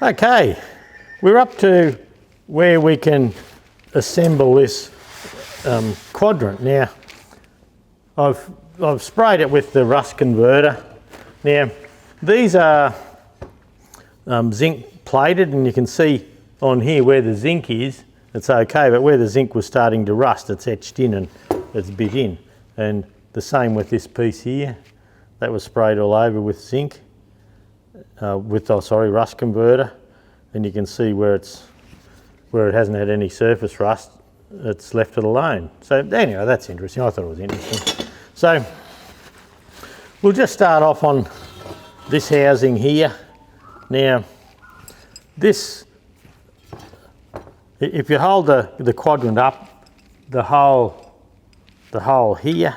Okay, we're up to where we can assemble this quadrant. Now, I've sprayed it with the rust converter. Now, these are zinc plated, and you can see on here where the zinc is, it's okay, but where the zinc was starting to rust, it's etched in and it's bit in. And the same with this piece here, that was sprayed all over with zinc, rust converter, and you can see where it hasn't had any surface rust, it's left it alone. So anyway, that's interesting. I thought it was interesting. So we'll just start off on this housing here. Now, this, if you hold the quadrant up, the hole here,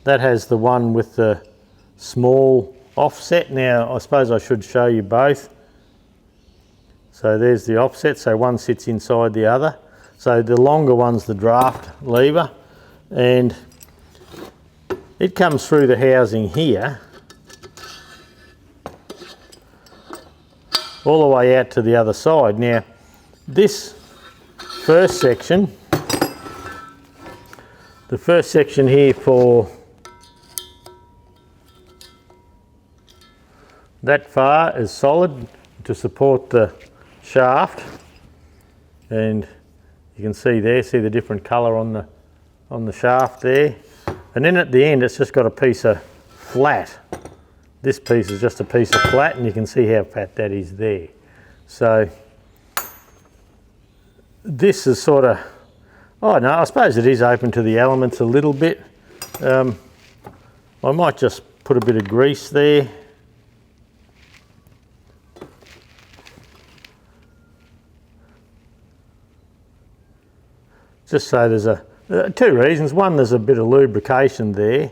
that has the one with the small offset. Now, I suppose I should show you both. So there's the offset, so one sits inside the other. So the longer one's the draft lever, and it comes through the housing here, all the way out to the other side. Now, this first section, here for that far is solid to support the shaft, and you can see the different colour on the shaft there. And then at the end, it's just got a piece of flat. This piece is just a piece of flat, and you can see how fat that is there. So this is sort of, I suppose it is open to the elements a little bit. I might just put a bit of grease there. Just so there's two reasons. One, there's a bit of lubrication there,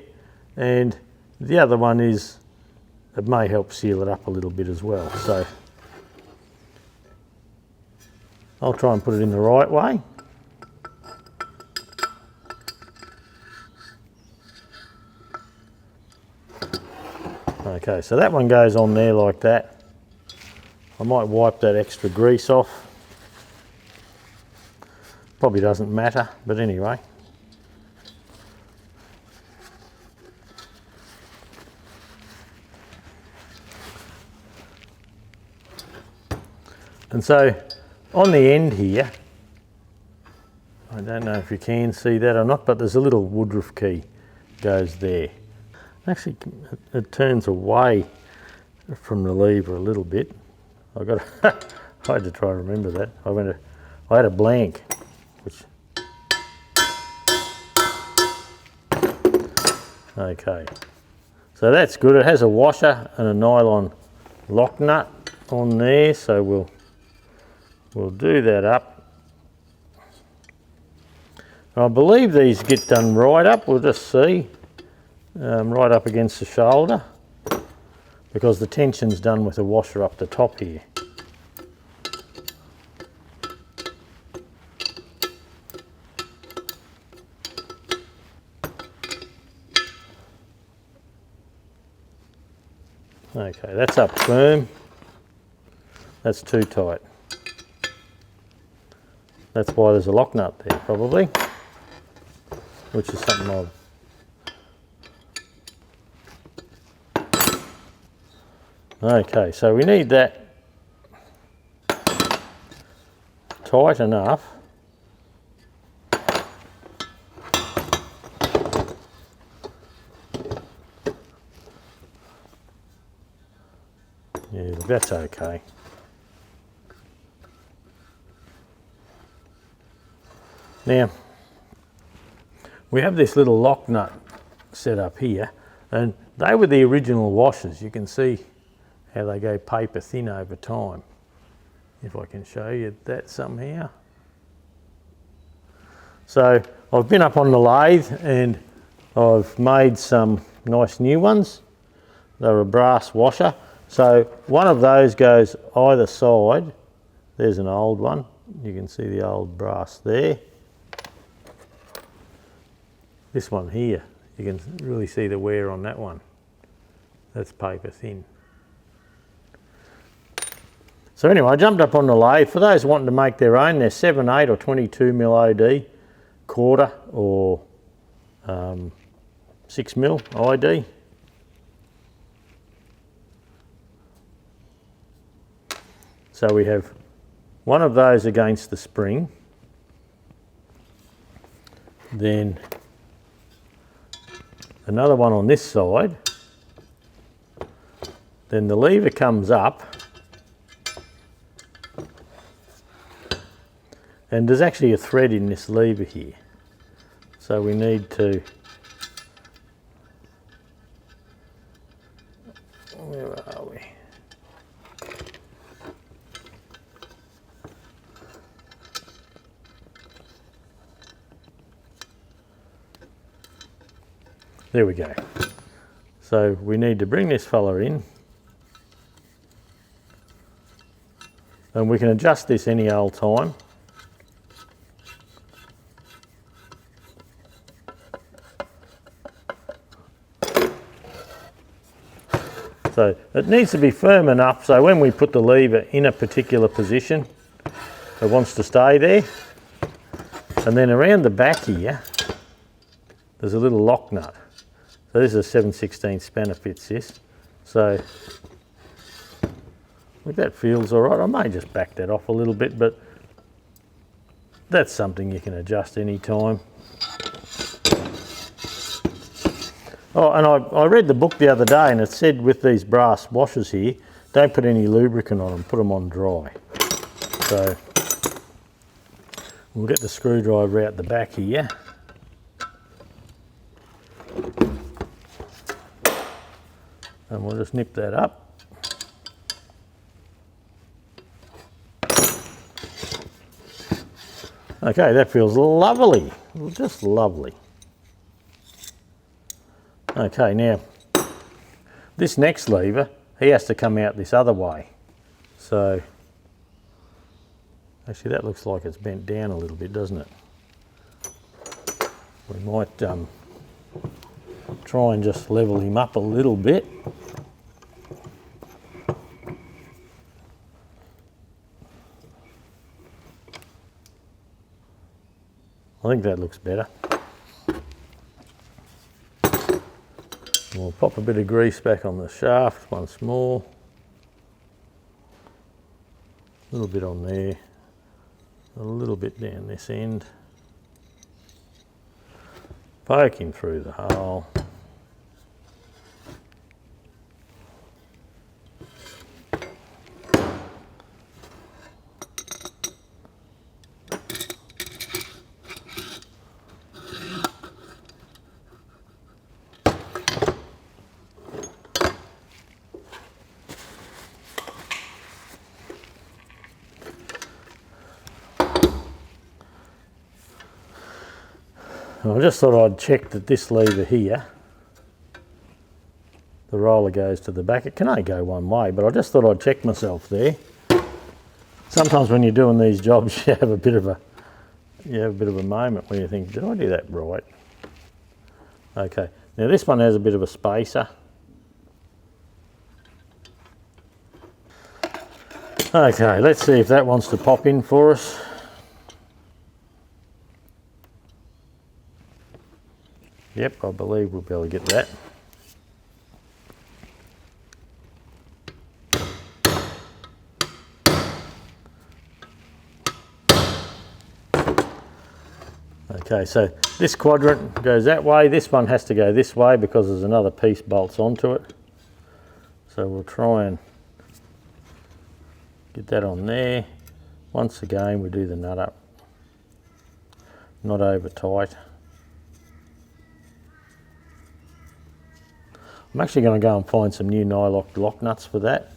and the other one is it may help seal it up a little bit as well. So I'll try and put it in the right way. Okay, so that one goes on there like that. I might wipe that extra grease off. Probably doesn't matter, but anyway. And so on the end here, I don't know if you can see that or not, but there's a little woodruff key goes there. Actually, it turns away from the lever a little bit. I had to try to remember that. I had a blank. Okay, so that's good. It has a washer and a nylon lock nut on there, so we'll do that up. I believe these get done right up. We'll just see, right up against the shoulder, because the tension's done with a washer up the top here. Okay, that's up firm. That's too tight. That's why there's a lock nut there, probably, which is something Okay, so we need that tight enough. Yeah, that's okay. Now, we have this little lock nut set up here, and they were the original washers. You can see how they go paper thin over time. If I can show you that somehow. So I've been up on the lathe and I've made some nice new ones. They're a brass washer. So one of those goes either side. There's an old one. You can see the old brass there. This one here, you can really see the wear on that one. That's paper thin. So anyway, I jumped up on the lathe. For those wanting to make their own, they're 7/8 or 22mm OD, quarter or 6mm ID. So we have one of those against the spring, then another one on this side, then the lever comes up, and there's actually a thread in this lever here, so we need to, where are we? There we go. So we need to bring this fella in, and we can adjust this any old time. So it needs to be firm enough so when we put the lever in a particular position, it wants to stay there. And then around the back here, there's a little lock nut. So this is a 7/16 spanner fits this. So I think that feels all right. I may just back that off a little bit, but that's something you can adjust any time. Oh, and I read the book the other day and it said with these brass washers here, don't put any lubricant on them, put them on dry. So we'll get the screwdriver out the back here. And we'll just nip that up. Okay, that feels lovely, just lovely. Okay, now this next lever, he has to come out this other way. So actually that looks like it's bent down a little bit, doesn't it? We might try and just level him up a little bit. I think that looks better. We'll pop a bit of grease back on the shaft once more. A little bit on there, a little bit down this end. Poke him through the hole. I just thought I'd check that this lever here, the roller goes to the back. It can only go one way, but I just thought I'd check myself there. Sometimes when you're doing these jobs, you have a bit of a moment where you think, did I do that right? Okay, now this one has a bit of a spacer. Okay, let's see if that wants to pop in for us. Yep, I believe we'll be able to get that. Okay, so this quadrant goes that way. This one has to go this way because there's another piece bolts onto it. So we'll try and get that on there. Once again, we do the nut up, not over tight. I'm actually going to go and find some new nylock lock nuts for that,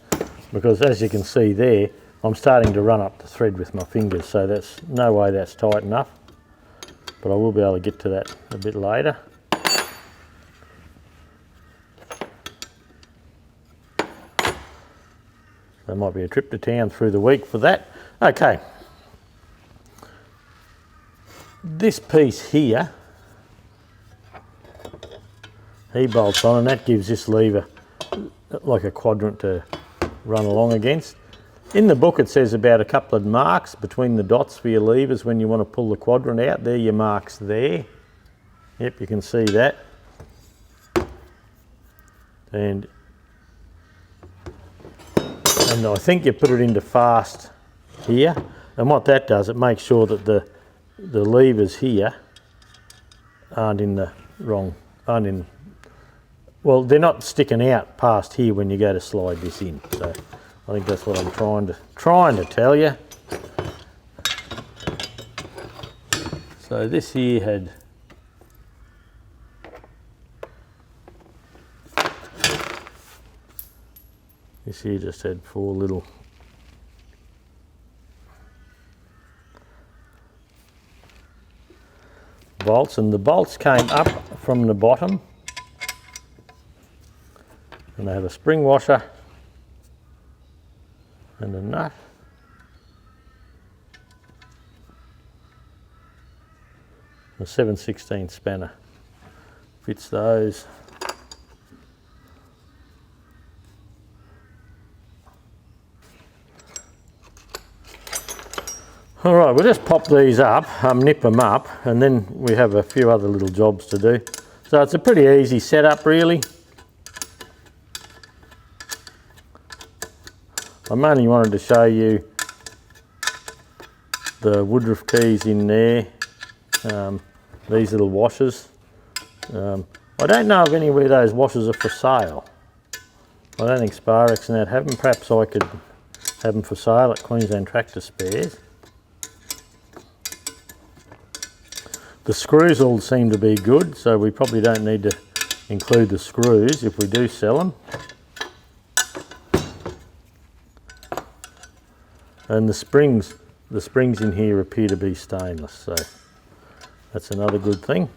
because as you can see there, I'm starting to run up the thread with my fingers, so that's no way that's tight enough, but I will be able to get to that a bit later. There might be a trip to town through the week for that. Okay, this piece here, he bolts on, and that gives this lever like a quadrant to run along against. In the book it says about a couple of marks between the dots for your levers when you want to pull the quadrant out. There are your marks there. Yep, you can see that. And I think you put it into fast here. And what that does, it makes sure that the levers here aren't in the wrong, well, they're not sticking out past here when you go to slide this in. So I think that's what I'm trying to tell you. So this here had just had 4 little bolts, and the bolts came up from the bottom, and they have a spring washer and a nut. A 7/16 spanner fits those. All right, we'll just pop these up, nip them up, and then we have a few other little jobs to do. So it's a pretty easy setup, really. I mainly wanted to show you the Woodruff keys in there, these little washers. I don't know of anywhere those washers are for sale. I don't think Sparex and that have them. Perhaps I could have them for sale at Queensland Tractor Spares. The screws all seem to be good, so we probably don't need to include the screws if we do sell them. And the springs in here appear to be stainless, so that's another good thing.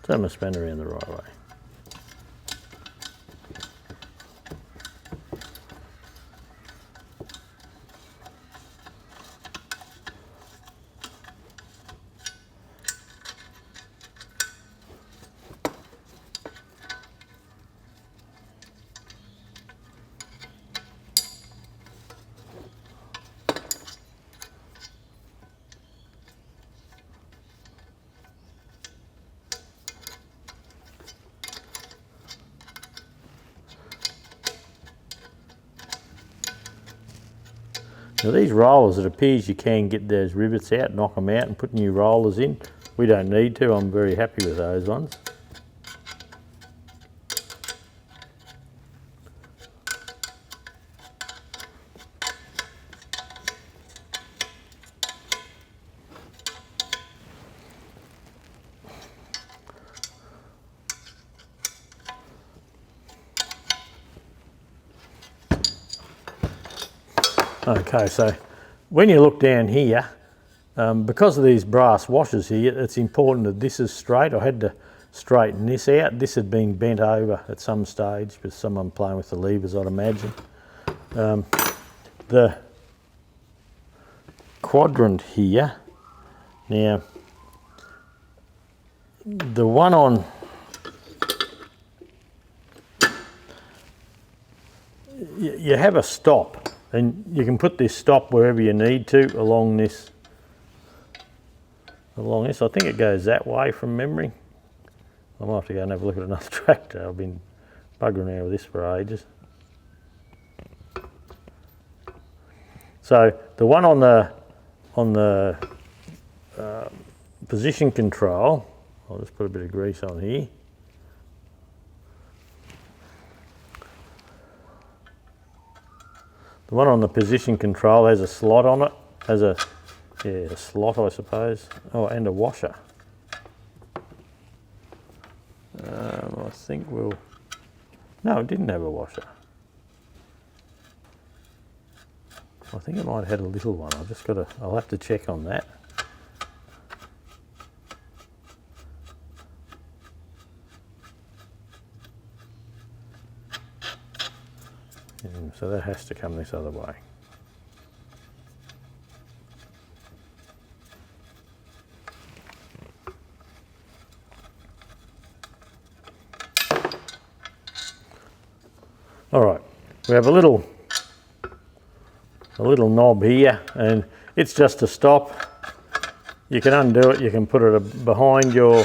Turn my spanner around the right way. Now these rollers, it appears you can get those rivets out, knock them out and put new rollers in. We don't need to, I'm very happy with those ones. Okay, so when you look down here, because of these brass washers here, it's important that this is straight. I had to straighten this out. This had been bent over at some stage with someone playing with the levers, I'd imagine. The quadrant here, now the one on you have a stop, and you can put this stop wherever you need to along this. I think it goes that way from memory. I might have to go and have a look at another tractor. I've been buggering around with this for ages. So the one on the position control, I'll just put a bit of grease on here. The one on the position control has a slot on it, has a slot, I suppose. Oh, and a washer. I think no, it didn't have a washer. I think it might have had a little one. I'll have to check on that. So that has to come this other way. All right, we have a little knob here, and it's just to stop. You can undo it. You can put it behind your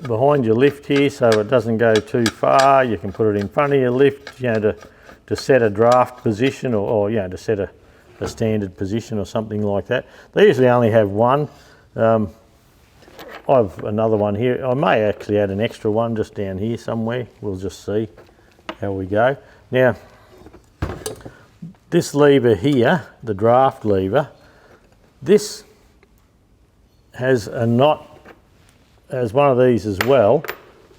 lift here, so it doesn't go too far. You can put it in front of your lift, you know, to set a draft position, or you know, to set a standard position or something like that. They usually only have one. I've another one here. I may actually add an extra one just down here somewhere. We'll just see how we go. Now, this lever here, the draft lever, this has a knot as one of these as well,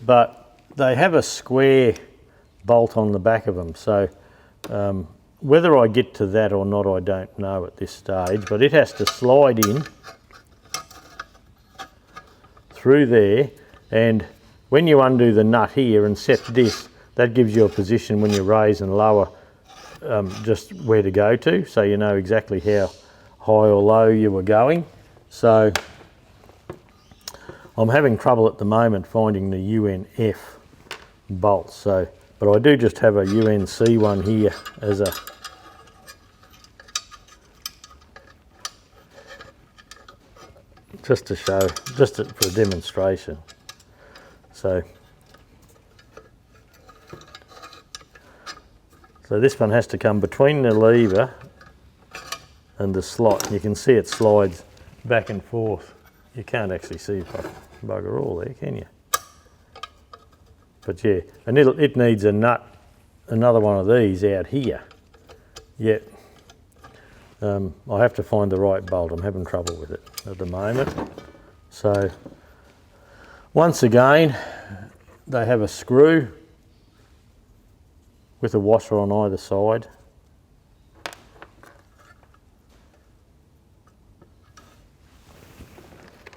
but they have a square bolt on the back of them. So whether I get to that or not, I don't know at this stage, but it has to slide in through there, and when you undo the nut here and set this, that gives you a position when you raise and lower, just where to go to, so you know exactly how high or low you were going. So I'm having trouble at the moment finding the UNF bolt, so, but I do just have a UNC one here as a just to show, for a demonstration. So this one has to come between the lever and the slot. You can see it slides back and forth. You can't actually see bugger all there, can you? But yeah, and it needs a nut, another one of these out here. Yet I have to find the right bolt. I'm having trouble with it at the moment. So once again, they have a screw with a washer on either side.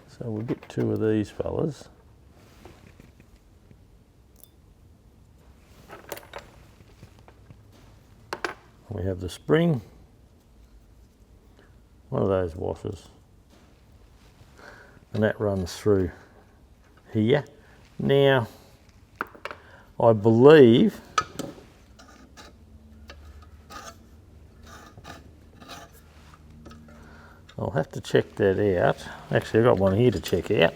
So we'll get two of these fellas. We have the spring, one of those washers, and that runs through here. Now, I believe I'll have to check that out. Actually, I've got one here to check out.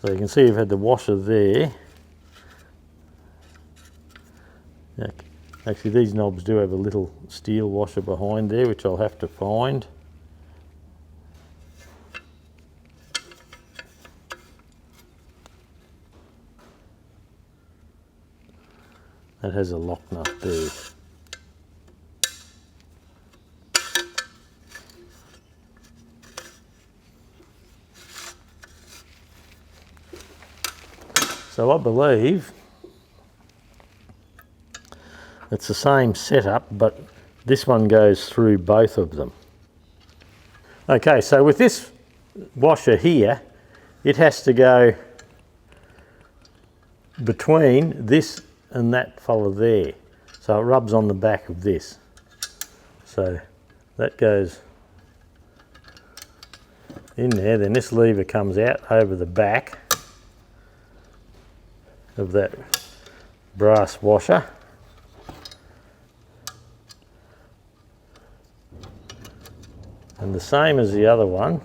So you can see you've had the washer there. Actually, these knobs do have a little steel washer behind there, which I'll have to find. That has a lock nut there. So I believe it's the same setup, but this one goes through both of them. Okay, so with this washer here, it has to go between this and that fella there. So it rubs on the back of this. So that goes in there, then this lever comes out over the back of that brass washer. And the same as the other one,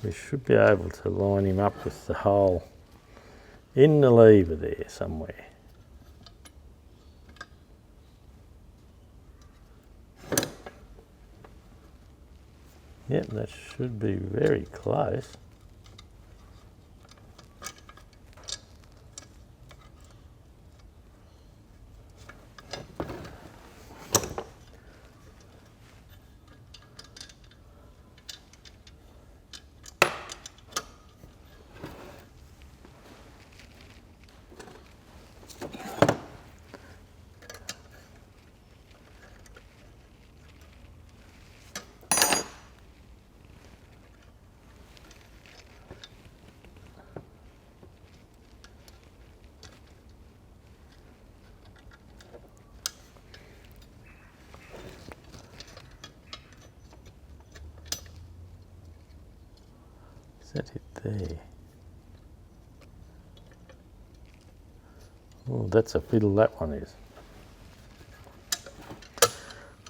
we should be able to line him up with the hole in the lever there somewhere. Yep, that should be very close. Is that it there? Oh, that's a fiddle, that one is.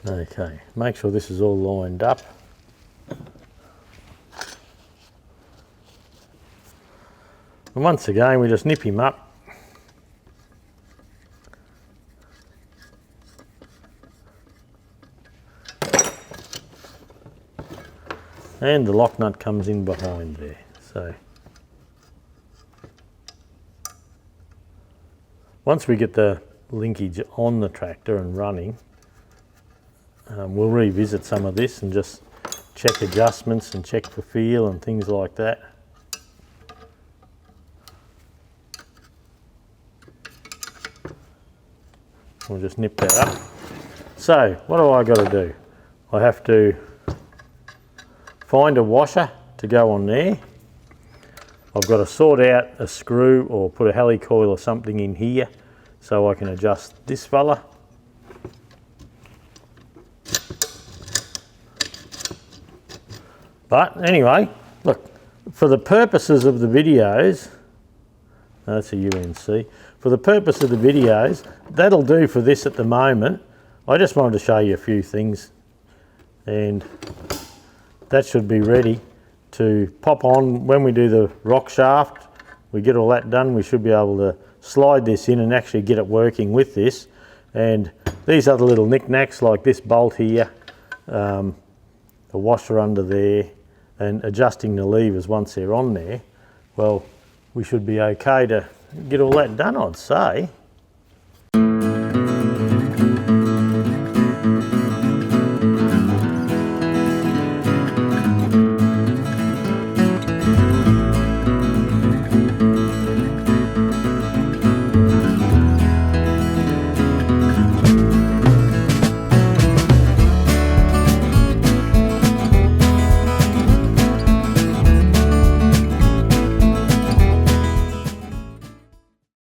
Okay, make sure this is all lined up. And once again, we just nip him up. And the lock nut comes in behind there. So once we get the linkage on the tractor and running, we'll revisit some of this and just check adjustments and check for feel and things like that. We'll just nip that up. So what do I got to do? I have to find a washer to go on there. I've got to sort out a screw or put a helicoil or something in here so I can adjust this fella. But anyway, look, for the purposes of the videos, that's a UNC. For the purpose of the videos, that'll do for this at the moment. I just wanted to show you a few things, and that should be ready to pop on when we do the rock shaft. We get all that done, we should be able to slide this in and actually get it working with this. And these other little knickknacks like this bolt here, the washer under there, and adjusting the levers once they're on there, well, we should be okay to get all that done, I'd say.